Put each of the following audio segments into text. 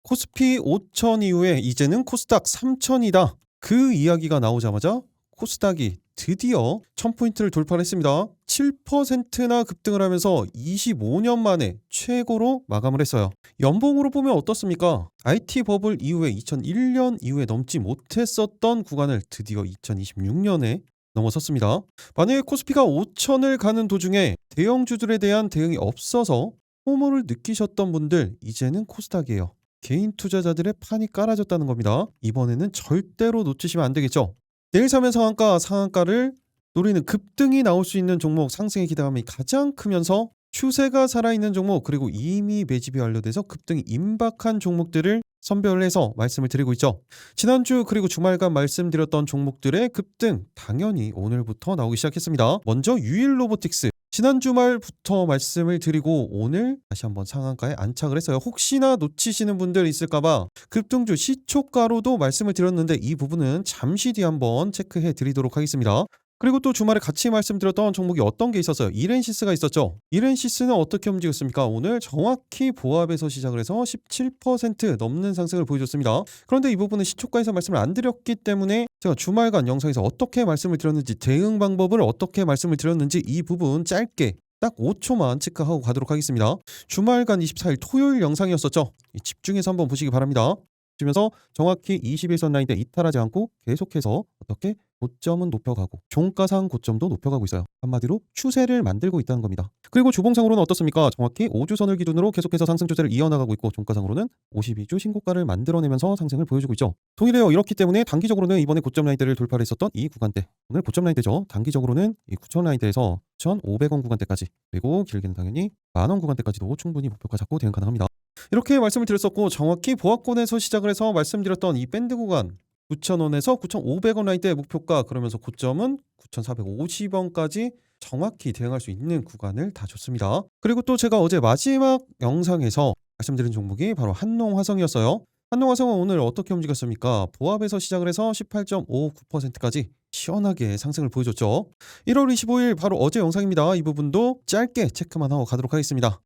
코스피 5천 이후에 이제는 코스닥 3천이다. 그 이야기가 나오자마자 코스닥이 드디어 1000포인트를 돌파를 했습니다. 7%나 급등을 하면서 25년 만에 최고로 마감을 했어요. 연봉으로 보면 어떻습니까? IT 버블 이후에 2001년 이후에 넘지 못했었던 구간을 드디어 2026년에 넘어섰습니다. 만약에 코스피가 5천을 가는 도중에 대형주들에 대한 대응이 없어서 포모를 느끼셨던 분들, 이제는 코스닥이에요. 개인 투자자들의 판이 깔아졌다는 겁니다. 이번에는 절대로 놓치시면 안 되겠죠. 내일 사면 상한가를 노리는 급등이 나올 수 있는 종목, 상승의 기대감이 가장 크면서 추세가 살아있는 종목, 그리고 이미 매집이 완료돼서 급등이 임박한 종목들을 선별해서 말씀을 드리고 있죠. 지난주 그리고 주말간 말씀드렸던 종목들의 급등, 당연히 오늘부터 나오기 시작했습니다. 먼저 유일로보틱스, 지난 주말부터 말씀을 드리고 오늘 다시 한번 상한가에 안착을 했어요. 혹시나 놓치시는 분들 있을까봐 급등주 시초가로도 말씀을 드렸는데 이 부분은 잠시 뒤에 한번 체크해 드리도록 하겠습니다. 그리고 또 주말에 같이 말씀드렸던 종목이 어떤 게 있었어요? 이렌시스가 있었죠. 이렌시스는 어떻게 움직였습니까? 오늘 정확히 보합에서 시작을 해서 17% 넘는 상승을 보여줬습니다. 그런데 이 부분은 시초가에서 말씀을 안 드렸기 때문에 제가 주말간 영상에서 어떻게 말씀을 드렸는지, 대응 방법을 어떻게 말씀을 드렸는지 이 부분 짧게 딱 5초만 체크하고 가도록 하겠습니다. 주말간 24일 토요일 영상이었었죠. 집중해서 한번 보시기 바랍니다. 보시면서 정확히 21선 라인대 이탈하지 않고 계속해서 어떻게 고점은 높여가고 종가상 고점도 높여가고 있어요. 한마디로 추세를 만들고 있다는 겁니다. 그리고 주봉상으로는 어떻습니까? 정확히 5주선을 기준으로 계속해서 상승 추세를 이어나가고 있고, 종가상으로는 52주 신고가를 만들어내면서 상승을 보여주고 있죠. 동일해요. 이렇기 때문에 단기적으로는 이번에 고점 라인대를 돌파를 했었던 이 구간대, 오늘 고점 라인대죠. 단기적으로는 이 9천 라인대에서 1,500원 구간대까지, 그리고 길게는 당연히 만원 구간대까지도 충분히 목표가 잡고 대응 가능합니다. 이렇게 말씀을 드렸었고, 정확히 보합권에서 시작을 해서 말씀드렸던 이 밴드 구간 9,000원에서 9,500원 라인대 목표가, 그러면서 고점은 9,450원까지 정확히 대응할 수 있는 구간을 다 줬습니다. 그리고 또 제가 어제 마지막 영상에서 말씀드린 종목이 바로 한농화성이었어요. 한농화성은 오늘 어떻게 움직였습니까? 보합에서 시작을 해서 18.59%까지 시원하게 상승을 보여줬죠. 1월 25일 바로 어제 영상입니다. 이 부분도 짧게 체크만 하고 가도록 하겠습니다.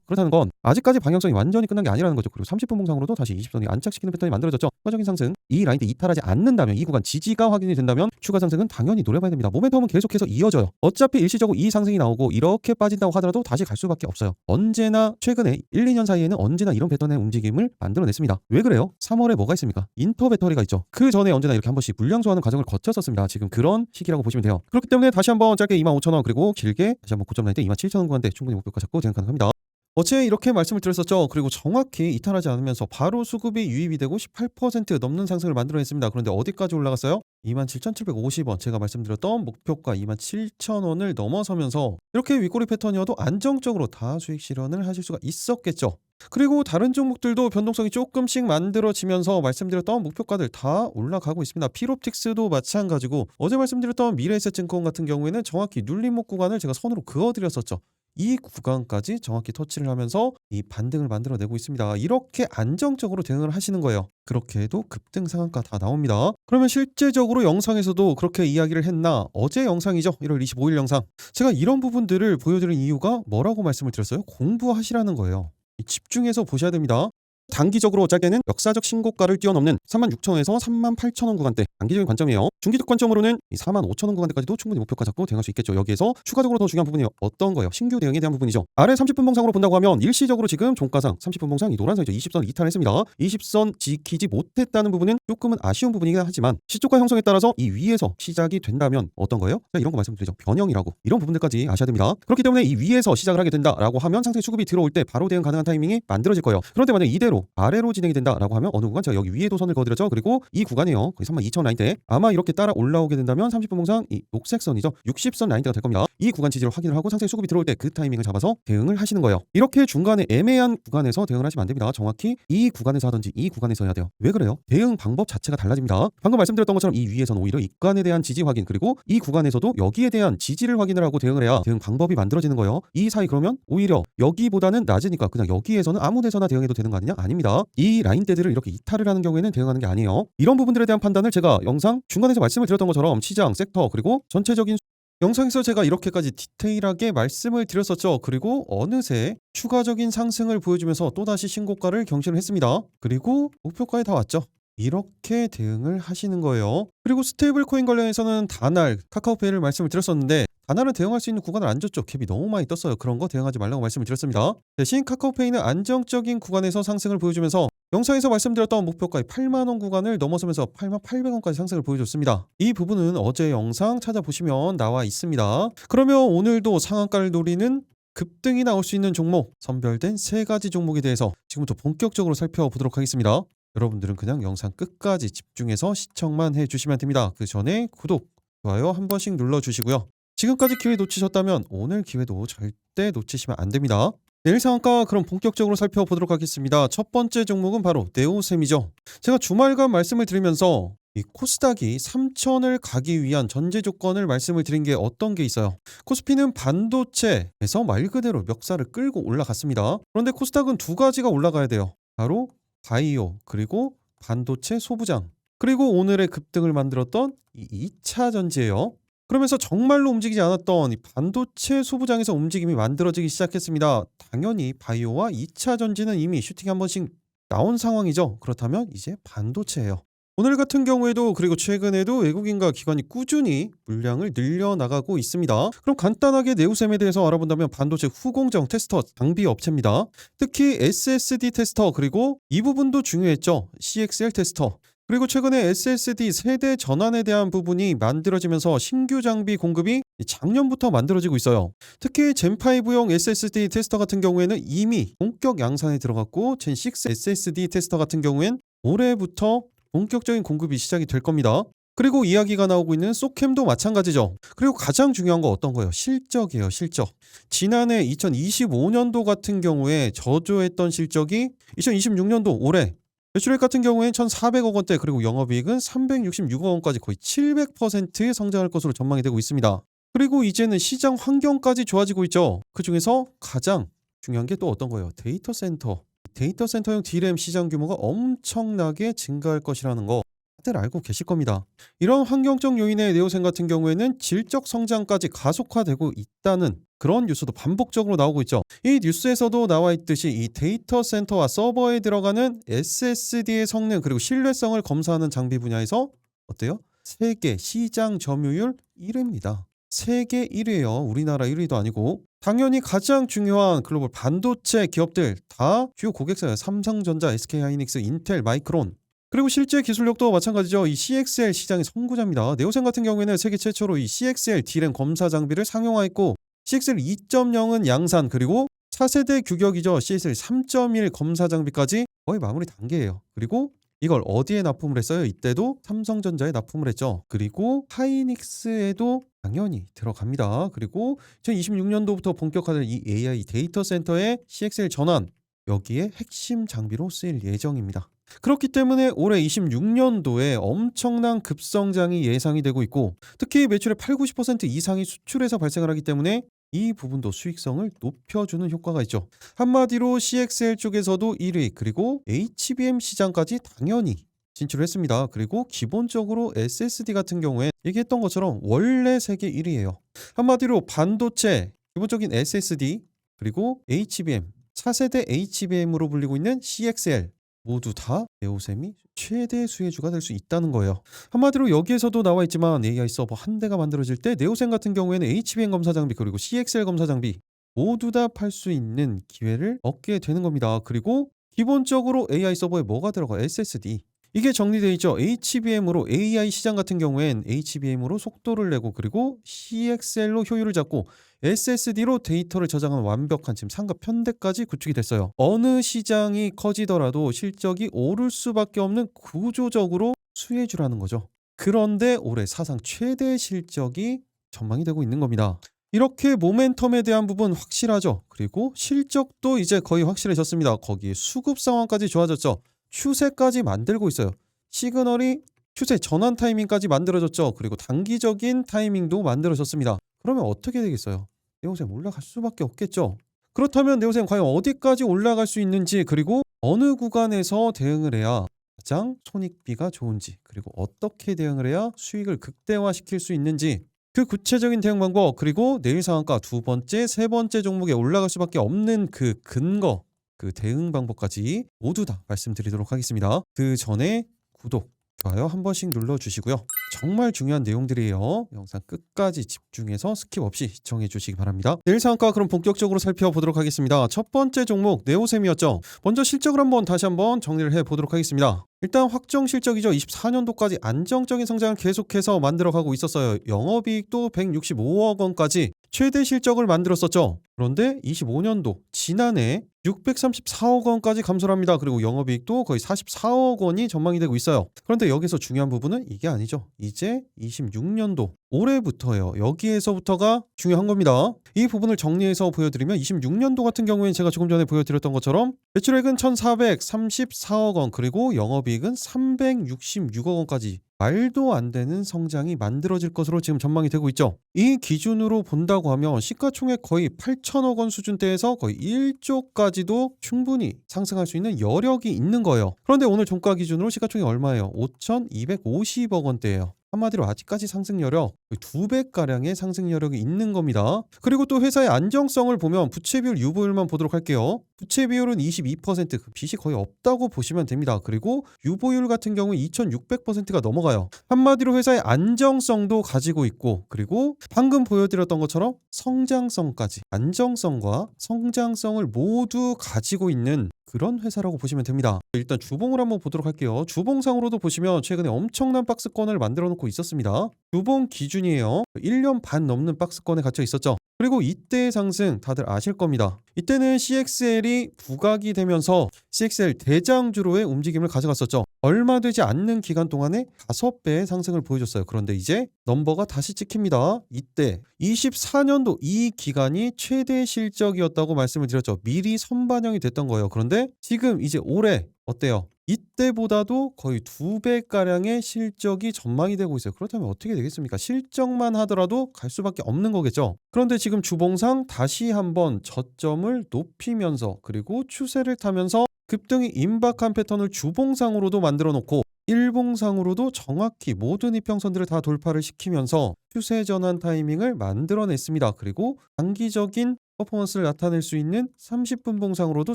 그렇다는 건 아직까지 방향성이 완전히 끝난 게 아니라는 거죠. 그리고 30분 봉상으로도 다시 20선이 안착시키는 패턴이 만들어졌죠. 추가적인 상승, 이 라인대 이탈하지 않는다면, 이 구간 지지가 확인이 된다면 추가 상승은 당연히 노려봐야 됩니다. 모멘텀은 계속해서 이어져요. 어차피 일시적으로 이 상승이 나오고 이렇게 빠진다고 하더라도 다시 갈 수밖에 없어요. 언제나 최근에 1, 2년 사이에는 언제나 이런 패턴의 움직임을 만들어냈습니다. 왜 그래요? 3월에 뭐가 있습니까? 인터 배터리가 있죠. 그 전에 언제나 이렇게 한 번씩 물량 소화하는 과정을 거쳤었습니다. 지금 그런 시기라고 보시면 돼요. 그렇기 때문에 다시 한번 짧게 25,000원, 그리고 길게 다시 한번 고점 라인대 27,000원 구간대 충분히 목표가 잡고 대응 가능합니다. 어제 이렇게 말씀을 드렸었죠. 그리고 정확히 이탈하지 않으면서 바로 수급이 유입이 되고 18% 넘는 상승을 만들어냈습니다. 그런데 어디까지 올라갔어요? 27,750원, 제가 말씀드렸던 목표가 27,000원을 넘어서면서 이렇게 윗꼬리 패턴이어도 안정적으로 다 수익 실현을 하실 수가 있었겠죠. 그리고 다른 종목들도 변동성이 조금씩 만들어지면서 말씀드렸던 목표가들 다 올라가고 있습니다. 필옵틱스도 마찬가지고, 어제 말씀드렸던 미래에셋증권 같은 경우에는 정확히 눌림목 구간을 제가 선으로 그어드렸었죠. 이 구간까지 정확히 터치를 하면서 이 반등을 만들어내고 있습니다. 이렇게 안정적으로 대응을 하시는 거예요. 그렇게 해도 급등 상한가 다 나옵니다. 그러면 실제적으로 영상에서도 그렇게 이야기를 했나? 어제 영상이죠. 1월 25일 영상. 제가 이런 부분들을 보여드린 이유가 뭐라고 말씀을 드렸어요? 공부하시라는 거예요. 집중해서 보셔야 됩니다. 단기적으로 짧게는 역사적 신고가를 뛰어넘는 36,000원에서 38,000원 구간대, 단기적인 관점이에요. 중기적 관점으로는 45,000원 구간대까지도 충분히 목표가 잡고 대응할 수 있겠죠. 여기에서 추가적으로 더 중요한 부분이 어떤 거예요? 신규 대응에 대한 부분이죠. 아래 30분 봉상으로 본다고 하면 일시적으로 지금 종가상 30분 봉상 이 노란선이죠. 20선을 이탈했습니다. 20선 지키지 못했다는 부분은 조금은 아쉬운 부분이긴 하지만 시초가 형성에 따라서 이 위에서 시작이 된다면 어떤 거예요? 이런 거 말씀드리죠. 변형이라고. 이런 부분들까지 아셔야 됩니다. 그렇기 때문에 이 위에서 시작을 하게 된다라고 하면 상승 수급이 들어올 때 바로 대응 가능한 타이밍이 만들어질 거예요. 그런데 만약 이대로 아래로 진행이 된다라고 하면 어느 구간, 제가 여기 위에도 선을 그어드렸죠. 그리고 이 구간이에요. 거의 32,000 라인대, 아마 이렇게 따라 올라오게 된다면 30분 봉상 이 녹색 선이죠. 60선 라인대가 될 겁니다. 이 구간 지지를 확인을 하고 상승 수급이 들어올 때 그 타이밍을 잡아서 대응을 하시는 거예요. 이렇게 중간에 애매한 구간에서 대응을 하시면 안 됩니다. 정확히 이 구간에서 하든지 이 구간에서 해야 돼요. 왜 그래요? 대응 방법 자체가 달라집니다. 방금 말씀드렸던 것처럼 이 위에서는 오히려 이 구간에 대한 지지 확인, 그리고 이 구간에서도 여기에 대한 지지를 확인을 하고 대응을 해야 대응 방법이 만들어지는 거예요. 이 사이 그러면 오히려 여기보다는 낮으니까 그냥 여기에서는 아무 데서나 대응해도 되는 거 아니냐? 아닙니다. 이 라인대들을 이렇게 이탈을 하는 경우에는 대응하는 게 아니에요. 이런 부분들에 대한 판단을 제가 영상 중간에서 말씀을 드렸던 것처럼 시장, 섹터, 그리고 전체적인 영상에서 제가 이렇게까지 디테일하게 말씀을 드렸었죠. 그리고 어느새 추가적인 상승을 보여주면서 또다시 신고가를 경신을 했습니다. 그리고 목표가에 다 왔죠. 이렇게 대응을 하시는 거예요. 그리고 스테이블 코인 관련해서는 다날, 카카오페이를 말씀을 드렸었는데 다날은 대응할 수 있는 구간을 안 줬죠. 캡이 너무 많이 떴어요. 그런 거 대응하지 말라고 말씀을 드렸습니다. 대신 카카오페이는 안정적인 구간에서 상승을 보여주면서 영상에서 말씀드렸던 목표가의 8만원 구간을 넘어서면서 88,000원까지 상승을 보여줬습니다. 이 부분은 어제 영상 찾아보시면 나와 있습니다. 그러면 오늘도 상한가를 노리는 급등이 나올 수 있는 종목, 선별된 3가지 종목에 대해서 지금부터 본격적으로 살펴보도록 하겠습니다. 여러분들은 그냥 영상 끝까지 집중해서 시청만 해주시면 됩니다. 그 전에 구독, 좋아요 한 번씩 눌러주시고요. 지금까지 기회 놓치셨다면 오늘 기회도 절대 놓치시면 안 됩니다. 내일 상한가 그럼 본격적으로 살펴보도록 하겠습니다. 첫 번째 종목은 바로 네오셈이죠. 제가 주말간 말씀을 드리면서 이 코스닥이 3천을 가기 위한 전제 조건을 말씀을 드린 게 어떤 게 있어요. 코스피는 반도체에서 말 그대로 멱살을 끌고 올라갔습니다. 그런데 코스닥은 2가지가 올라가야 돼요. 바로 바이오 그리고 반도체 소부장 그리고 오늘의 급등을 만들었던 이 2차 전지예요. 그러면서 정말로 움직이지 않았던 이 반도체 소부장에서 움직임이 만들어지기 시작했습니다. 당연히 바이오와 2차 전지는 이미 슈팅이 한 번씩 나온 상황이죠. 그렇다면 이제 반도체예요. 오늘 같은 경우에도 그리고 최근에도 외국인과 기관이 꾸준히 물량을 늘려나가고 있습니다. 그럼 간단하게 네오셈에 대해서 알아본다면 반도체 후공정 테스터 장비 업체입니다. 특히 SSD 테스터 그리고 이 부분도 중요했죠. CXL 테스터. 그리고 최근에 SSD 세대 전환에 대한 부분이 만들어지면서 신규 장비 공급이 작년부터 만들어지고 있어요. 특히 젠5용 SSD 테스터 같은 경우에는 이미 본격 양산에 들어갔고 젠6 SSD 테스터 같은 경우엔 올해부터 본격적인 공급이 시작이 될 겁니다. 그리고 이야기가 나오고 있는 소캠도 마찬가지죠. 그리고 가장 중요한 거 어떤 거예요? 실적이에요. 실적. 지난해 2025년도 같은 경우에 저조했던 실적이 2026년도 올해 매출액 같은 경우에는 1,400억 원대 그리고 영업이익은 366억 원까지 거의 700% 성장할 것으로 전망이 되고 있습니다. 그리고 이제는 시장 환경까지 좋아지고 있죠. 그중에서 가장 중요한 게 또 어떤 거예요? 데이터 센터. 데이터 센터용 D램 시장 규모가 엄청나게 증가할 것이라는 거 다들 알고 계실 겁니다. 이런 환경적 요인의 네오셈 같은 경우에는 질적 성장까지 가속화되고 있다는 그런 뉴스도 반복적으로 나오고 있죠. 이 뉴스에서도 나와 있듯이 이 데이터 센터와 서버에 들어가는 SSD의 성능 그리고 신뢰성을 검사하는 장비 분야에서 어때요? 세계 시장 점유율 1위입니다. 세계 1위예요. 우리나라 1위도 아니고. 당연히 가장 중요한 글로벌 반도체 기업들 다 주요 고객사예요. 삼성전자, SK하이닉스, 인텔, 마이크론. 그리고 실제 기술력도 마찬가지죠. 이 CXL 시장의 선구자입니다. 네오셈 같은 경우에는 세계 최초로 이 CXL D램 검사 장비를 상용화했고 CXL 2.0은 양산 그리고 차세대 규격이죠. CXL 3.1 검사 장비까지 거의 마무리 단계예요. 그리고 이걸 어디에 납품을 했어요? 이때도 삼성전자에 납품을 했죠. 그리고 하이닉스에도 당연히 들어갑니다. 그리고 2026년도부터 본격화될 이 AI 데이터 센터의 CXL 전환 여기에 핵심 장비로 쓰일 예정입니다. 그렇기 때문에 올해 26년도에 엄청난 급성장이 예상이 되고 있고 특히 매출의 80-90% 이상이 수출에서 발생을 하기 때문에 이 부분도 수익성을 높여주는 효과가 있죠. 한마디로 CXL 쪽에서도 1위 그리고 HBM 시장까지 당연히 진출을 했습니다. 그리고 기본적으로 SSD 같은 경우에 얘기했던 것처럼 원래 세계 1위예요. 한마디로 반도체, 기본적인 SSD 그리고 HBM, 차세대 HBM으로 불리고 있는 CXL 모두 다 네오셈이 최대 수혜주가 될 수 있다는 거예요. 한마디로 여기에서도 나와 있지만 AI 서버 한 대가 만들어질 때 네오셈 같은 경우에는 HBM 검사 장비 그리고 CXL 검사 장비 모두 다 팔 수 있는 기회를 얻게 되는 겁니다. 그리고 기본적으로 AI 서버에 뭐가 들어가? SSD. 이게 정리되어 있죠. HBM으로 AI 시장 같은 경우엔 HBM으로 속도를 내고 그리고 CXL로 효율을 잡고 SSD로 데이터를 저장하는 완벽한 지금 상급 편대까지 구축이 됐어요. 어느 시장이 커지더라도 실적이 오를 수밖에 없는 구조적으로 수혜주라는 거죠. 그런데 올해 사상 최대 실적이 전망이 되고 있는 겁니다. 이렇게 모멘텀에 대한 부분 확실하죠. 그리고 실적도 이제 거의 확실해졌습니다. 거기에 수급 상황까지 좋아졌죠. 추세까지 만들고 있어요. 시그널이 추세 전환 타이밍까지 만들어졌죠. 그리고 단기적인 타이밍도 만들어졌습니다. 그러면 어떻게 되겠어요? 네오셈 올라갈 수밖에 없겠죠. 그렇다면 네오셈 과연 어디까지 올라갈 수 있는지 그리고 어느 구간에서 대응을 해야 가장 손익비가 좋은지 그리고 어떻게 대응을 해야 수익을 극대화시킬 수 있는지 그 구체적인 대응 방법 그리고 내일 상한가 두 번째, 세 번째 종목에 올라갈 수밖에 없는 그 근거 그 대응 방법까지 모두 다 말씀드리도록 하겠습니다. 그 전에 구독, 좋아요 한 번씩 눌러주시고요. 정말 중요한 내용들이에요. 영상 끝까지 집중해서 스킵 없이 시청해 주시기 바랍니다. 내일 상한가 그럼 본격적으로 살펴보도록 하겠습니다. 첫 번째 종목 네오셈이었죠. 먼저 실적을 다시 한번 정리를 해보도록 하겠습니다. 일단 확정 실적이죠. 24년도까지 안정적인 성장을 계속해서 만들어가고 있었어요. 영업이익도 165억 원까지 최대 실적을 만들었었죠. 그런데 25년도 지난해 634억 원까지 감소를 합니다. 그리고 영업이익도 거의 44억 원이 전망이 되고 있어요. 그런데 여기서 중요한 부분은 이게 아니죠. 이제 26년도 올해부터예요. 여기에서부터가 중요한 겁니다. 이 부분을 정리해서 보여드리면 26년도 같은 경우에는 제가 조금 전에 보여드렸던 것처럼 매출액은 1,434억 원 그리고 영업이익은 366억 원까지 말도 안 되는 성장이 만들어질 것으로 지금 전망이 되고 있죠. 이 기준으로 본다고 하면 시가총액 거의 8천억 원 수준대에서 거의 1조까지도 충분히 상승할 수 있는 여력이 있는 거예요. 그런데 오늘 종가 기준으로 시가총액 얼마예요? 5,250억 원대예요. 한마디로 아직까지 상승 여력 2배가량의 상승 여력이 있는 겁니다. 그리고 또 회사의 안정성을 보면 부채 비율 유보율만 보도록 할게요. 부채 비율은 22%, 그 빚이 거의 없다고 보시면 됩니다. 그리고 유보율 같은 경우는 2600%가 넘어가요. 한마디로 회사의 안정성도 가지고 있고 그리고 방금 보여드렸던 것처럼 성장성까지 안정성과 성장성을 모두 가지고 있는 그런 회사라고 보시면 됩니다. 일단 주봉을 한번 보도록 할게요. 주봉상으로도 보시면 최근에 엄청난 박스권을 만들어 놓고 있었습니다. 주봉 기준이에요. 1년 반 넘는 박스권에 갇혀 있었죠. 그리고 이때의 상승 다들 아실 겁니다. 이때는 CXL이 부각이 되면서 CXL 대장주로의 움직임을 가져갔었죠. 얼마 되지 않는 기간 동안에 5배의 상승을 보여줬어요. 그런데 이제 넘버가 다시 찍힙니다. 이때 24년도 이 기간이 최대 실적이었다고 말씀을 드렸죠. 미리 선반영이 됐던 거예요. 그런데 지금 이제 올해 어때요? 이때보다도 거의 2배가량의 실적이 전망이 되고 있어요. 그렇다면 어떻게 되겠습니까? 실적만 하더라도 갈 수밖에 없는 거겠죠. 그런데 지금 주봉상 다시 한번 저점을 높이면서 그리고 추세를 타면서 급등이 임박한 패턴을 주봉상으로도 만들어 놓고 일봉상으로도 정확히 모든 이평선들을 다 돌파를 시키면서 추세 전환 타이밍을 만들어냈습니다. 그리고 단기적인 퍼포먼스를 나타낼 수 있는 30분 봉상으로도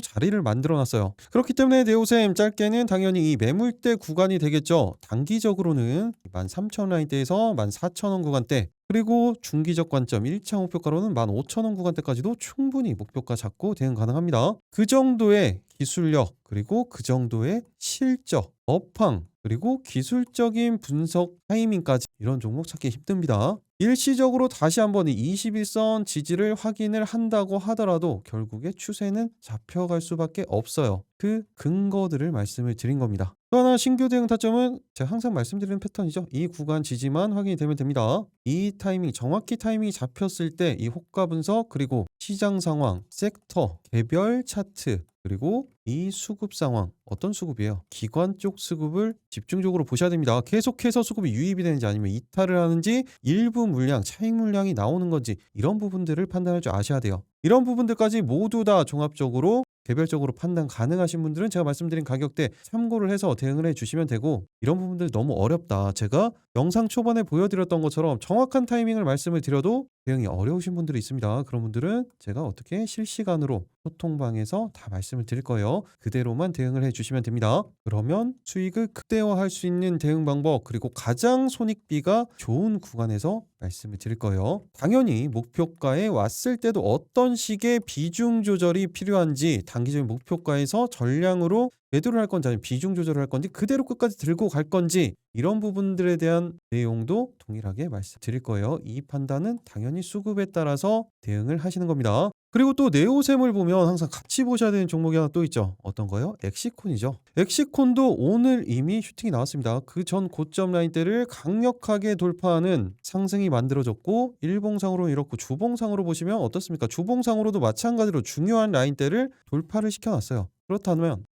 자리를 만들어놨어요. 그렇기 때문에 네오셈 짧게는 당연히 이 매물대 구간이 되겠죠. 단기적으로는 13,000라인대에서 14,000원 구간대 그리고 중기적 관점 1차 목표가로는 15,000원 구간대까지도 충분히 목표가 잡고 대응 가능합니다. 그 정도의 기술력 그리고 그 정도의 실적, 업황 그리고 기술적인 분석 타이밍까지 이런 종목 찾기 힘듭니다. 일시적으로 다시 한번 이 21선 지지를 확인을 한다고 하더라도 결국에 추세는 잡혀갈 수밖에 없어요. 그 근거들을 말씀을 드린 겁니다. 또 하나 신규 대응 타점은 제가 항상 말씀드리는 패턴이죠. 이 구간 지지만 확인이 되면 됩니다. 이 타이밍 정확히 타이밍이 잡혔을 때 이 호가 분석 그리고 시장 상황, 섹터, 개별 차트 그리고 이 수급 상황 어떤 수급이에요? 기관 쪽 수급을 집중적으로 보셔야 됩니다. 계속해서 수급이 유입이 되는지 아니면 이탈을 하는지 일부 물량, 차익 물량이 나오는 건지 이런 부분들을 판단할 줄 아셔야 돼요. 이런 부분들까지 모두 다 종합적으로 개별적으로 판단 가능하신 분들은 제가 말씀드린 가격대 참고를 해서 대응을 해주시면 되고 이런 부분들 너무 어렵다. 제가 영상 초반에 보여드렸던 것처럼 정확한 타이밍을 말씀을 드려도 대응이 어려우신 분들이 있습니다. 그런 분들은 제가 어떻게 실시간으로 소통방에서 다 말씀을 드릴 거예요. 그대로만 대응을 해주시면 됩니다. 그러면 수익을 극대화할 수 있는 대응 방법 그리고 가장 손익비가 좋은 구간에서 말씀을 드릴 거예요. 당연히 목표가에 왔을 때도 어떤 식의 비중 조절이 필요한지 단기적인 목표가에서 전량으로 매도를 할 건지 아니면 비중 조절을 할 건지 그대로 끝까지 들고 갈 건지 이런 부분들에 대한 내용도 동일하게 말씀드릴 거예요. 이 판단은 당연히 수급에 따라서 대응을 하시는 겁니다. 그리고 또 네오셈을 보면 항상 같이 보셔야 되는 종목이 하나 또 있죠. 어떤 거요? 엑시콘이죠. 엑시콘도 오늘 이미 슈팅이 나왔습니다. 그 전 고점 라인대를 강력하게 돌파하는 상승이 만들어졌고 일봉상으로 이렇고 주봉상으로 보시면 어떻습니까? 주봉상으로도 마찬가지로 중요한 라인대를 돌파를 시켜놨어요.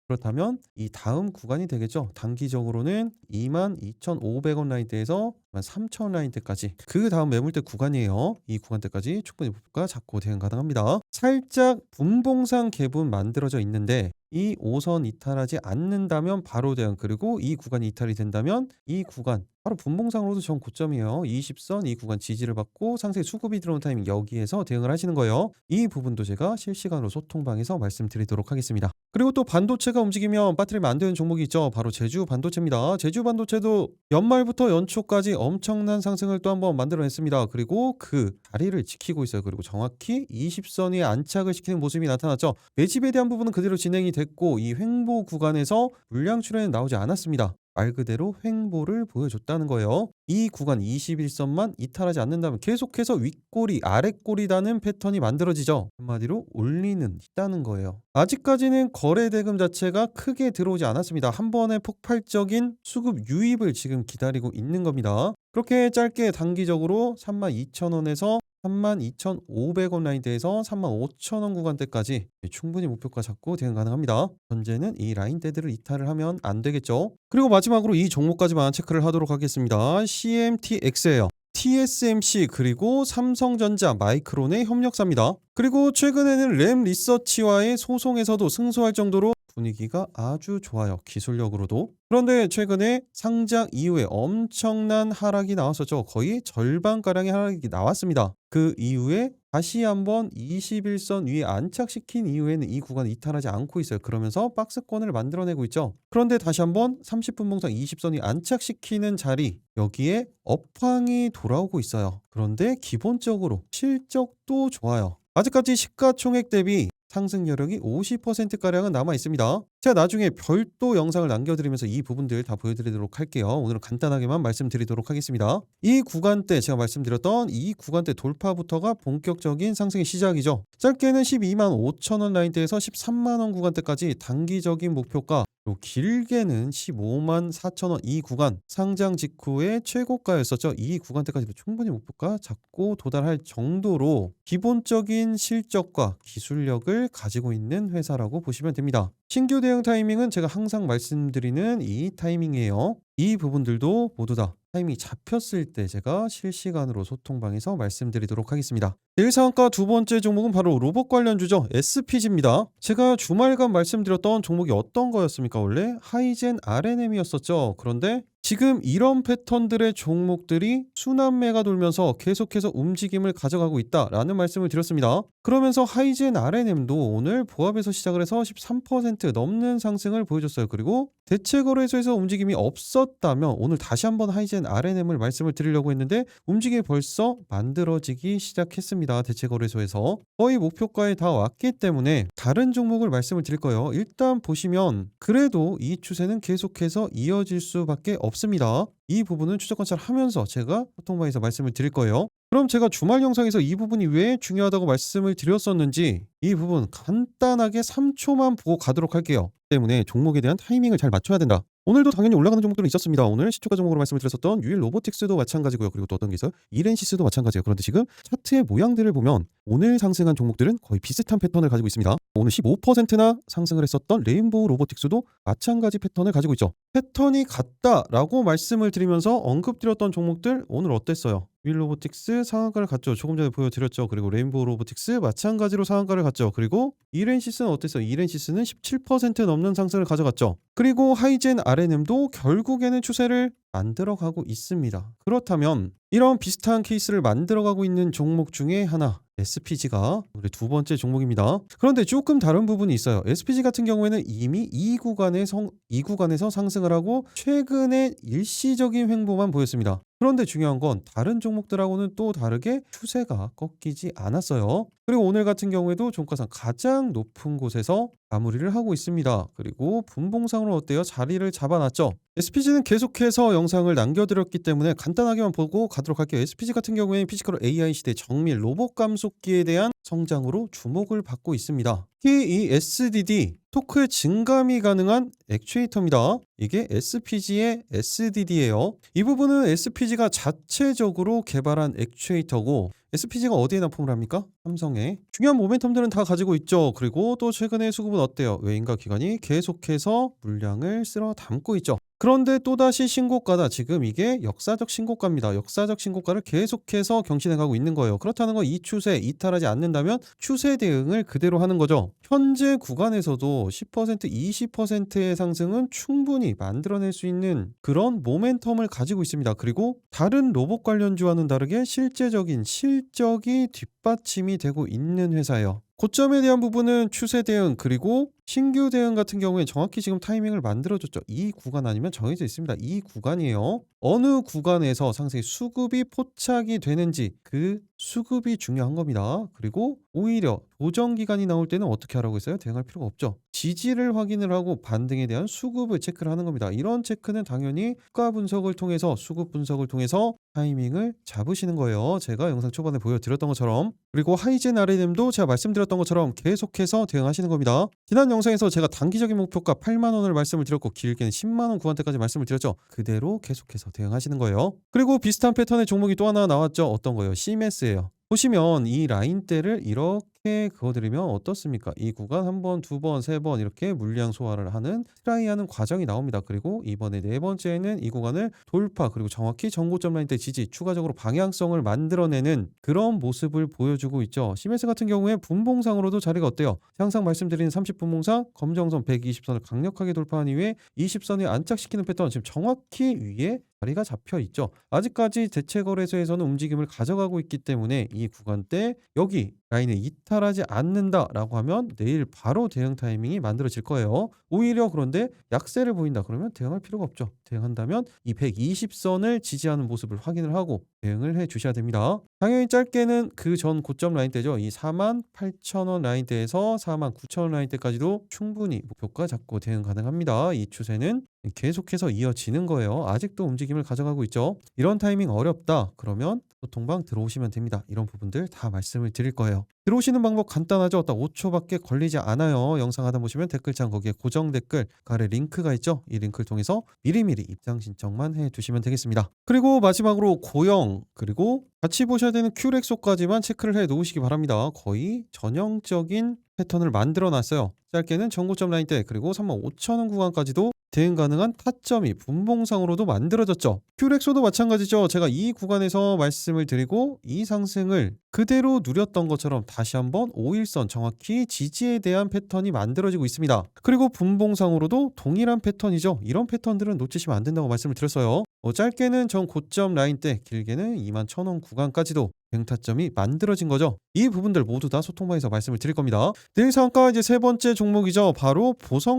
그렇다면 이 다음 구간이 되겠죠. 단기적으로는 22,500원 라인대에서 13,000원 라인대까지 그 다음 매물대 구간이에요. 이 구간대까지 충분히 목표가 잡고 대응 가능합니다. 살짝 분봉상 갭은 만들어져 있는데 이 5선 이탈하지 않는다면 바로 대응 그리고 이 구간이 이탈이 된다면 이 구간 바로 분봉상으로도 전 고점이에요. 20선 이 구간 지지를 받고 상승 수급이 들어오는 타이밍 여기에서 대응을 하시는 거예요. 이 부분도 제가 실시간으로 소통방에서 말씀드리도록 하겠습니다. 그리고 또 반도체가 움직이면 빠뜨리면 안 되는 종목이 있죠. 바로 제주 반도체입니다. 제주 반도체도 연말부터 연초까지 엄청난 상승을 또 한번 만들어냈습니다. 그리고 그 다리를 지키고 있어요. 그리고 정확히 20선 위에 안착을 시키는 모습이 나타났죠. 매집에 대한 부분은 그대로 진행이 됐고 이 횡보 구간에서 물량 출현은 나오지 않았습니다. 말 그대로 횡보를 보여줬다는 거예요. 이 구간 21선만 이탈하지 않는다면 계속해서 윗꼬리 아랫꼬리라는 패턴이 만들어지죠. 한마디로 올리는 있다는 거예요. 아직까지는 거래 대금 자체가 크게 들어오지 않았습니다. 한 번의 폭발적인 수급 유입을 지금 기다리고 있는 겁니다. 그렇게 짧게 단기적으로 32,000원에서 32,500원 라인대에서 35,000원 구간대까지 충분히 목표가 잡고 대응 가능합니다. 현재는 이 라인대들을 이탈을 하면 안 되겠죠. 그리고 마지막으로 이 종목까지만 체크를 하도록 하겠습니다. CMTX예요. TSMC 그리고 삼성전자 마이크론의 협력사입니다. 그리고 최근에는 램 리서치와의 소송에서도 승소할 정도로 분위기가 아주 좋아요. 기술력으로도. 그런데 최근에 상장 이후에 엄청난 하락이 나왔었죠. 거의 절반가량의 하락이 나왔습니다. 그 이후에 다시 한번 21선 위에 안착시킨 이후에는 이 구간을 이탈하지 않고 있어요. 그러면서 박스권을 만들어내고 있죠. 그런데 다시 한번 30분 봉상 20선이 안착시키는 자리 여기에 업황이 돌아오고 있어요. 그런데 기본적으로 실적도 좋아요. 아직까지 시가총액 대비 상승 여력이 50%가량은 남아 있습니다. 제가 나중에 별도 영상을 남겨드리면서 이 부분들 다 보여드리도록 할게요. 오늘은 간단하게만 말씀드리도록 하겠습니다. 이 구간대 제가 말씀드렸던 이 구간대 돌파부터가 본격적인 상승의 시작이죠. 짧게는 12만 5천원 라인대에서 13만원 구간대까지 단기적인 목표가, 그리고 길게는 15만 4천원 이 구간 상장 직후의 최고가였었죠. 이 구간대까지도 충분히 목표가 잡고 도달할 정도로 기본적인 실적과 기술력을 가지고 있는 회사라고 보시면 됩니다. 신규 대응 타이밍은 제가 항상 말씀드리는 이 타이밍이에요. 이 부분들도 모두 다 타이밍이 잡혔을 때 제가 실시간으로 소통방에서 말씀드리도록 하겠습니다. 내일 상한가 두 번째 종목은 바로 로봇 관련주죠. SPG입니다. 제가 주말간 말씀드렸던 종목이 어떤 거였습니까? 원래 하이젠 RNM이었었죠. 그런데 지금 이런 패턴들의 종목들이 순환매가 돌면서 계속해서 움직임을 가져가고 있다라는 말씀을 드렸습니다. 그러면서 하이젠 RNM도 오늘 보합에서 시작을 해서 13% 넘는 상승을 보여줬어요. 그리고 대체거래소에서 움직임이 없었다면 오늘 다시 한번 하이젠 RNM을 말씀을 드리려고 했는데 움직임이 벌써 만들어지기 시작했습니다. 대체거래소에서 거의 목표가에 다 왔기 때문에 다른 종목을 말씀을 드릴 거예요. 일단 보시면 그래도 이 추세는 계속해서 이어질 수밖에 없습니다. 이 부분은 추적 관찰하면서 제가 소통방에서 말씀을 드릴 거예요. 그럼 제가 주말 영상에서 이 부분이 왜 중요하다고 말씀을 드렸었는지 이 부분 간단하게 3초만 보고 가도록 할게요. 때문에 종목에 대한 타이밍을 잘 맞춰야 된다. 오늘도 당연히 올라가는 종목들은 있었습니다. 오늘 시초가 종목으로 말씀을 드렸었던 유일 로보틱스도 마찬가지고요. 그리고 또 어떤 게 있어요? 이렌시스도 마찬가지예요. 그런데 지금 차트의 모양들을 보면 오늘 상승한 종목들은 거의 비슷한 패턴을 가지고 있습니다. 오늘 15%나 상승을 했었던 레인보우 로보틱스도 마찬가지 패턴을 가지고 있죠. 패턴이 같다라고 말씀을 드리면서 언급드렸던 종목들 오늘 어땠어요? 윌 로보틱스 상한가를 갔죠. 조금 전에 보여드렸죠. 그리고 레인보우 로보틱스 마찬가지로 상한가를 갔죠. 그리고 이렌시스는 어땠어요? 이렌시스는 17% 넘는 상승을 가져갔죠. 그리고 하이젠 RNM도 결국에는 추세를 만들어가고 있습니다. 그렇다면 이런 비슷한 케이스를 만들어가고 있는 종목 중에 하나 SPG가 오늘의 두 번째 종목입니다. 그런데 조금 다른 부분이 있어요. SPG 같은 경우에는 이미 이 구간에서 상승을 하고 최근에 일시적인 횡보만 보였습니다. 그런데 중요한 건 다른 종목들하고는 또 다르게 추세가 꺾이지 않았어요. 그리고 오늘 같은 경우에도 종가상 가장 높은 곳에서 마무리를 하고 있습니다. 그리고 분봉상으로 어때요? 자리를 잡아놨죠. SPG는 계속해서 영상을 남겨드렸기 때문에 간단하게만 보고 가도록 할게요. SPG 같은 경우에는 피지컬 AI 시대 정밀 로봇 감속기에 대한 성장으로 주목을 받고 있습니다. 특히 이 SDD 토크의 증감이 가능한 액추에이터입니다. 이게 SPG의 SDD예요. 이 부분은 SPG가 자체적으로 개발한 액추에이터고 SPG가 어디에 납품을 합니까? 삼성에. 중요한 모멘텀들은 다 가지고 있죠. 그리고 또 최근에 수급은 어때요? 외인가 기관이 계속해서 물량을 쓸어 담고 있죠. 그런데 또다시 신고가다. 지금 이게 역사적 신고가입니다. 역사적 신고가를 계속해서 경신해가고 있는 거예요. 그렇다는 건 이 추세 이탈하지 않는다면 추세 대응을 그대로 하는 거죠. 현재 구간에서도 10% 20%의 상승은 충분히 만들어낼 수 있는 그런 모멘텀을 가지고 있습니다. 그리고 다른 로봇 관련주와는 다르게 실제적인 실적이 뒷받침이 되고 있는 회사예요. 고점에 대한 부분은 추세 대응 그리고 신규 대응 같은 경우에 정확히 지금 타이밍을 만들어줬죠. 이 구간 아니면 정해져 있습니다. 이 구간이에요. 어느 구간에서 상승이 수급이 포착이 되는지 그 수급이 중요한 겁니다. 그리고 오히려 조정 기간이 나올 때는 어떻게 하라고 했어요? 대응할 필요가 없죠. 지지를 확인을 하고 반등에 대한 수급을 체크를 하는 겁니다. 이런 체크는 당연히 주가 분석을 통해서 수급 분석을 통해서 타이밍을 잡으시는 거예요. 제가 영상 초반에 보여드렸던 것처럼. 그리고 하이젠 RNM도 제가 말씀드렸던 것처럼 계속해서 대응하시는 겁니다. 지난 영상에서 제가 단기적인 목표가 8만 원을 말씀을 드렸고 길게는 10만 원 구간대까지 말씀을 드렸죠. 그대로 계속해서 대응하시는 거예요. 그리고 비슷한 패턴의 종목이 또 하나 나왔죠. 어떤 거예요? CMS예요. 보시면 이 라인대를 이렇게 그어드리면 어떻습니까? 이 구간 한 번, 두 번, 세 번 이렇게 물량 소화를 하는 트라이하는 과정이 나옵니다. 그리고 이번에 네 번째는 이 구간을 돌파 그리고 정확히 전고점 라인대 지지 추가적으로 방향성을 만들어내는 그런 모습을 보여주고 있죠. CMS 같은 경우에 분봉상으로도 자리가 어때요? 항상 말씀드리는 30분봉상 검정선 120선을 강력하게 돌파한 이후에 20선에 안착시키는 패턴 지금 정확히 위에 자리가 잡혀 있죠. 아직까지 대체거래소에서는 움직임을 가져가고 있기 때문에 이 구간대 여기 라인을 이탈하지 않는다라고 하면 내일 바로 대응 타이밍이 만들어질 거예요. 오히려 그런데 약세를 보인다 그러면 대응할 필요가 없죠. 대응한다면 이 120선을 지지하는 모습을 확인을 하고 대응을 해 주셔야 됩니다. 당연히 짧게는 그 전 고점 라인대죠. 이 48,000원 라인대에서 49,000원 라인대까지도 충분히 목표가 잡고 대응 가능합니다. 이 추세는 계속해서 이어지는 거예요. 아직도 움직임을 가져가고 있죠. 이런 타이밍 어렵다. 그러면 소통방 들어오시면 됩니다. 이런 부분들 다 말씀을 드릴 거예요. 들어오시는 방법 간단하죠. 딱 5초밖에 걸리지 않아요. 영상 하다 보시면 댓글창 거기에 고정 댓글 그 아래 링크가 있죠. 이 링크를 통해서 미리미리 입장 신청만 해두시면 되겠습니다. 그리고 마지막으로 고영 그리고 같이 보셔야 되는 큐렉소까지만 체크를 해 놓으시기 바랍니다. 거의 전형적인 패턴을 만들어 놨어요. 짧게는 전고점 라인대 그리고 35,000원 구간까지도 대응 가능한 타점이 분봉상으로도 만들어졌죠. 큐렉소도 마찬가지죠. 제가 이 구간에서 말씀을 드리고 이 상승을 그대로 누렸던 것처럼 다시 한번 5일선 정확히 지지에 대한 패턴이 만들어지고 있습니다. 그리고 분봉상으로도 동일한 패턴이죠. 이런 패턴들은 놓치시면 안 된다고 말씀을 드렸어요. 짧게는 전 고점 라인대 길게는 21,000원 구간까지도 뱅타점이 만들어진 거죠. 이 부분들 모두 다 소통방에서 말씀을 드릴 겁니다. 내일 상가 이제 세 번째 종목이죠. 바로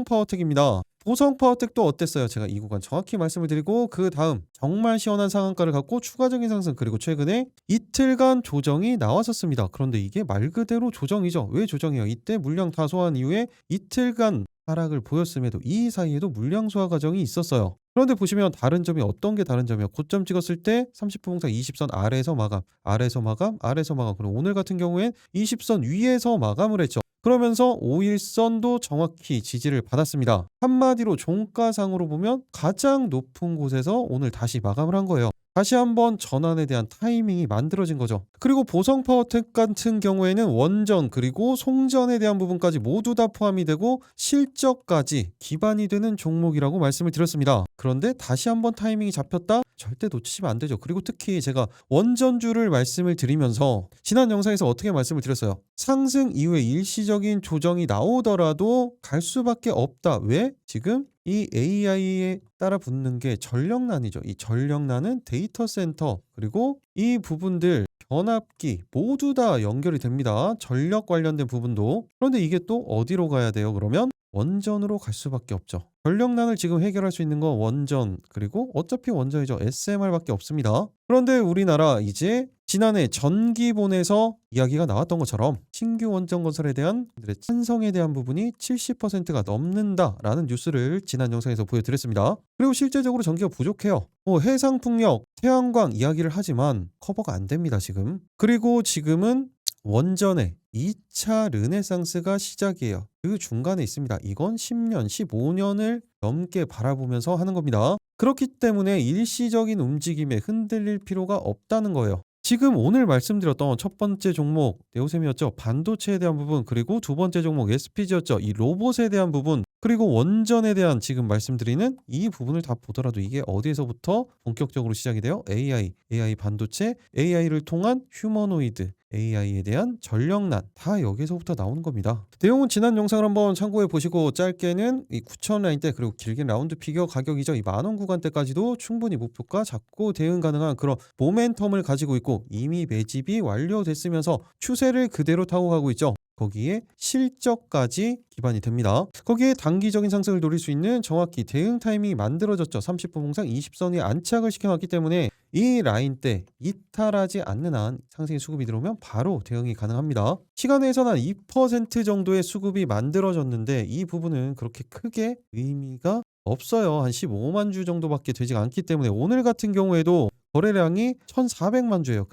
보성파워텍입니다. 보성파워텍도 어땠어요? 제가 이 구간 정확히 말씀을 드리고 그 다음 정말 시원한 상한가를 갖고 추가적인 상승 그리고 최근에 이틀간 조정이 나왔었습니다. 그런데 이게 말 그대로 조정이죠. 왜 조정이에요? 이때 물량 다 소화한 이후에 이틀간 하락을 보였음에도 이 사이에도 물량 소화 과정이 있었어요. 그런데 보시면 다른 점이 어떤 게 다른 점이에요? 고점 찍었을 때 30분봉상 20선 아래에서 마감, 아래에서 마감, 아래에서 마감. 그리고 오늘 같은 경우엔 20선 위에서 마감을 했죠. 그러면서 5일선도 정확히 지지를 받았습니다. 한마디로 종가상으로 보면 가장 높은 곳에서 오늘 다시 마감을 한 거예요. 다시 한번 전환에 대한 타이밍이 만들어진 거죠. 그리고 보성파워텍 같은 경우에는 원전 그리고 송전에 대한 부분까지 모두 다 포함이 되고 실적까지 기반이 되는 종목이라고 말씀을 드렸습니다. 그런데 다시 한번 타이밍이 잡혔다? 절대 놓치시면 안 되죠. 그리고 특히 제가 원전주를 말씀을 드리면서 지난 영상에서 어떻게 말씀을 드렸어요? 상승 이후에 일시적인 조정이 나오더라도 갈 수밖에 없다. 왜? 지금 이 AI에 따라 붙는 게 전력난이죠. 이 전력난은 데이터 센터 그리고 이 부분들 변압기 모두 다 연결이 됩니다. 전력 관련된 부분도. 그런데 이게 또 어디로 가야 돼요? 그러면 원전으로 갈 수밖에 없죠. 전력난을 지금 해결할 수 있는 건 원전 그리고 어차피 원전이죠. SMR밖에 없습니다. 그런데 우리나라 이제 지난해 전기본에서 이야기가 나왔던 것처럼 신규 원전 건설에 대한 찬성에 대한 부분이 70%가 넘는다라는 뉴스를 지난 영상에서 보여드렸습니다. 그리고 실제적으로 전기가 부족해요. 해상풍력, 태양광 이야기를 하지만 커버가 안 됩니다 지금. 그리고 지금은 원전의 2차 르네상스가 시작이에요. 그 중간에 있습니다. 이건 10년, 15년을 넘게 바라보면서 하는 겁니다. 그렇기 때문에 일시적인 움직임에 흔들릴 필요가 없다는 거예요. 지금 오늘 말씀드렸던 첫 번째 종목 네오셈이었죠. 반도체에 대한 부분, 그리고 두 번째 종목 SPG였죠. 이 로봇에 대한 부분, 그리고 원전에 대한 지금 말씀드리는 이 부분을 다 보더라도 이게 어디에서부터 본격적으로 시작이 돼요? AI 반도체, AI를 통한 휴머노이드, AI에 대한 전력난, 다 여기서부터 나오는 겁니다. 내용은 지난 영상을 한번 참고해 보시고, 짧게는 이 9,000 라인대, 그리고 길게는 라운드 피겨 가격이죠. 이 만원 구간대까지도 충분히 목표가 잡고 대응 가능한 그런 모멘텀을 가지고 있고, 이미 매집이 완료됐으면서 추세를 그대로 타고 가고 있죠. 거기에 실적까지 기반이 됩니다. 거기에 단기적인 상승을 노릴 수 있는 정확히 대응 타이밍이 만들어졌죠. 30분 봉상 20선 위에 안착을 시켜놨기 때문에 이 라인대 이탈하지 않는 한 상승의 수급이 들어오면 바로 대응이 가능합니다. 시간 내에서는 한 2% 정도의 수급이 만들어졌는데 이 부분은 그렇게 크게 의미가 없어요. 한 15만 주 정도밖에 되지 않기 때문에 오늘 같은 경우에도 거래량이 1,400만 주예요.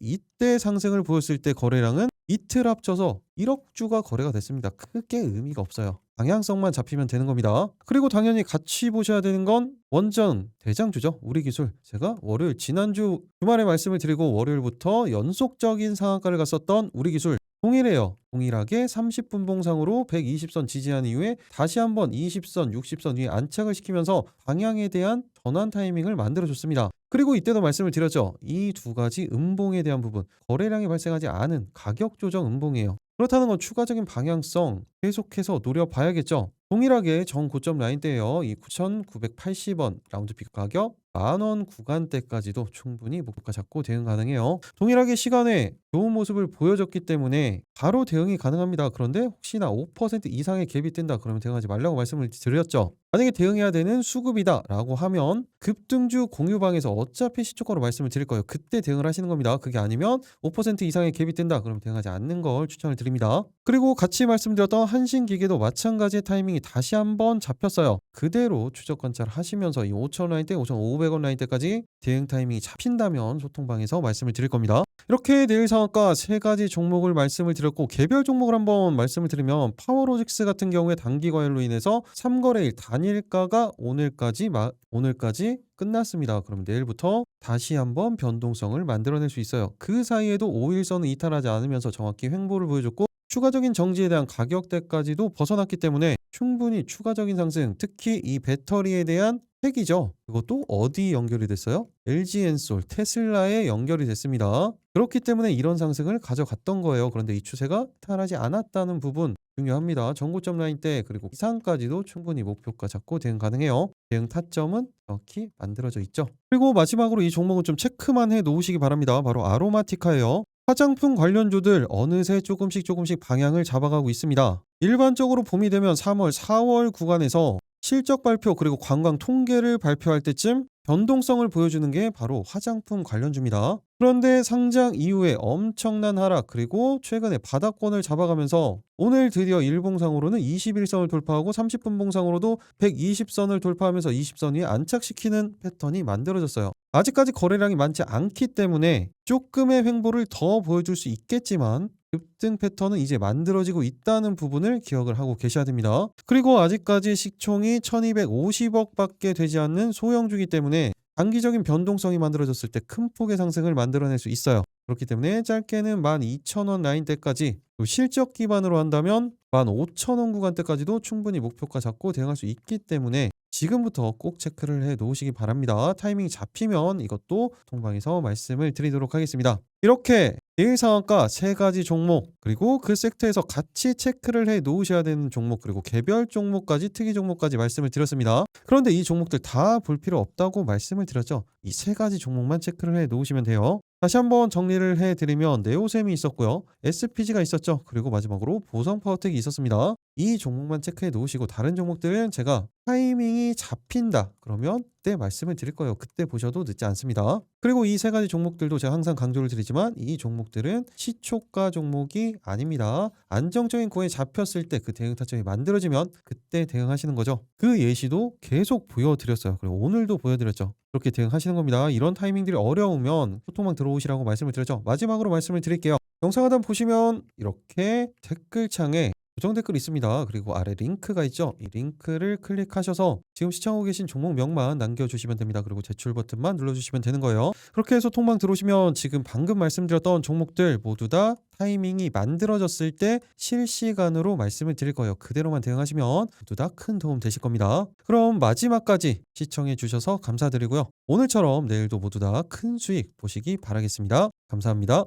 이때 상승을 보였을 때 거래량은 이틀 합쳐서 1억 주가 거래가 됐습니다. 크게 의미가 없어요. 방향성만 잡히면 되는 겁니다. 그리고 당연히 같이 보셔야 되는 건 원전 대장주죠. 우리기술. 제가 월요일 지난주 주말에 말씀을 드리고 월요일부터 연속적인 상한가를 갔었던 우리기술 동일해요. 동일하게 30분 봉상으로 120선 지지한 이후에 다시 한번 20선, 60선 위에 안착을 시키면서 방향에 대한 전환 타이밍을 만들어줬습니다. 그리고 이때도 말씀을 드렸죠. 이 두 가지 음봉에 대한 부분, 거래량이 발생하지 않은 가격 조정 음봉이에요. 그렇다는 건 추가적인 방향성 계속해서 노려봐야겠죠. 동일하게 전 고점 라인대예요. 이 9,980원 라운드 픽 가격 만원 구간대까지도 충분히 목표가 잡고 대응 가능해요. 동일하게 시간에 좋은 모습을 보여줬기 때문에 바로 대응이 가능합니다. 그런데 혹시나 5% 이상의 갭이 뜬다 그러면 대응하지 말라고 말씀을 드렸죠. 만약에 대응해야 되는 수급이다 라고 하면 급등주 공유방에서 어차피 시초가로 말씀을 드릴 거예요. 그때 대응을 하시는 겁니다. 그게 아니면 5% 이상의 갭이 뜬다 그러면 대응하지 않는 걸 추천을 드립니다. 그리고 같이 말씀드렸던 한신기계도 마찬가지의 타이밍이 다시 한번 잡혔어요. 그대로 추적 관찰 하시면서 이 5,000 라인대, 5,500원 라인대까지 대응 타이밍이 잡힌다면 소통방에서 말씀을 드릴 겁니다. 이렇게 내일 상한가 세 가지 종목을 말씀을 드렸고, 개별 종목을 한번 말씀을 드리면 파워로직스 같은 경우에 단기 과열로 인해서 3거래일 단일가가 오늘까지 끝났습니다. 그럼 내일부터 다시 한번 변동성을 만들어낼 수 있어요. 그 사이에도 5일선은 이탈하지 않으면서 정확히 횡보를 보여줬고, 추가적인 정지에 대한 가격대까지도 벗어났기 때문에 충분히 추가적인 상승, 특히 이 배터리에 대한 핵이죠. 그것도 어디 연결이 됐어요? LG엔솔, 테슬라에 연결이 됐습니다. 그렇기 때문에 이런 상승을 가져갔던 거예요. 그런데 이 추세가 이탈하지 않았다는 부분 중요합니다. 전고점 라인대 그리고 이상까지도 충분히 목표가 잡고 대응 가능해요. 대응 타점은 정확히 만들어져 있죠. 그리고 마지막으로 이 종목은 좀 체크만 해 놓으시기 바랍니다. 바로 아로마티카예요. 화장품 관련주들 어느새 조금씩 방향을 잡아가고 있습니다. 일반적으로 봄이 되면 3월, 4월 구간에서 실적 발표 그리고 관광 통계를 발표할 때쯤 변동성을 보여주는 게 바로 화장품 관련주입니다. 그런데 상장 이후에 엄청난 하락 그리고 최근에 바닥권을 잡아가면서 오늘 드디어 일봉상으로는 21선을 돌파하고 30분 봉상으로도 120선을 돌파하면서 20선 위에 안착시키는 패턴이 만들어졌어요. 아직까지 거래량이 많지 않기 때문에 조금의 횡보를 더 보여줄 수 있겠지만 급등 패턴은 이제 만들어지고 있다는 부분을 기억을 하고 계셔야 됩니다. 그리고 아직까지 시총이 1250억밖에 되지 않는 소형주기 때문에 단기적인 변동성이 만들어졌을 때 큰 폭의 상승을 만들어낼 수 있어요. 그렇기 때문에 짧게는 12,000원 라인대까지, 실적 기반으로 한다면 15,000원 구간대까지도 충분히 목표가 잡고 대응할 수 있기 때문에 지금부터 꼭 체크를 해 놓으시기 바랍니다. 타이밍이 잡히면 이것도 통방에서 말씀을 드리도록 하겠습니다. 이렇게 내일 상한가 세 가지 종목 그리고 그 섹터에서 같이 체크를 해 놓으셔야 되는 종목 그리고 개별 종목까지 특이 종목까지 말씀을 드렸습니다. 그런데 이 종목들 다 볼 필요 없다고 말씀을 드렸죠. 이 세 가지 종목만 체크를 해 놓으시면 돼요. 다시 한번 정리를 해드리면 네오셈이 있었고요. SPG가 있었죠. 그리고 마지막으로 보성파워텍이 있었습니다. 이 종목만 체크해 놓으시고 다른 종목들은 제가 타이밍이 잡힌다 그러면 그때 말씀을 드릴 거예요. 그때 보셔도 늦지 않습니다. 그리고 이 세 가지 종목들도 제가 항상 강조를 드리지만 이 종목들은 시초가 종목이 아닙니다. 안정적인 고에 잡혔을 때 그 대응 타점이 만들어지면 그때 대응하시는 거죠. 그 예시도 계속 보여드렸어요. 그리고 오늘도 보여드렸죠. 그렇게 대응하시는 겁니다. 이런 타이밍들이 어려우면 소통방 들어오시라고 말씀을 드렸죠. 마지막으로 말씀을 드릴게요. 영상 하단 보시면 이렇게 댓글창에 고정 댓글 있습니다. 그리고 아래 링크가 있죠. 이 링크를 클릭하셔서 지금 시청하고 계신 종목명만 남겨주시면 됩니다. 그리고 제출 버튼만 눌러주시면 되는 거예요. 그렇게 해서 통방 들어오시면 지금 방금 말씀드렸던 종목들 모두 다 타이밍이 만들어졌을 때 실시간으로 말씀을 드릴 거예요. 그대로만 대응하시면 모두 다 큰 도움 되실 겁니다. 그럼 마지막까지 시청해 주셔서 감사드리고요. 오늘처럼 내일도 모두 다 큰 수익 보시기 바라겠습니다. 감사합니다.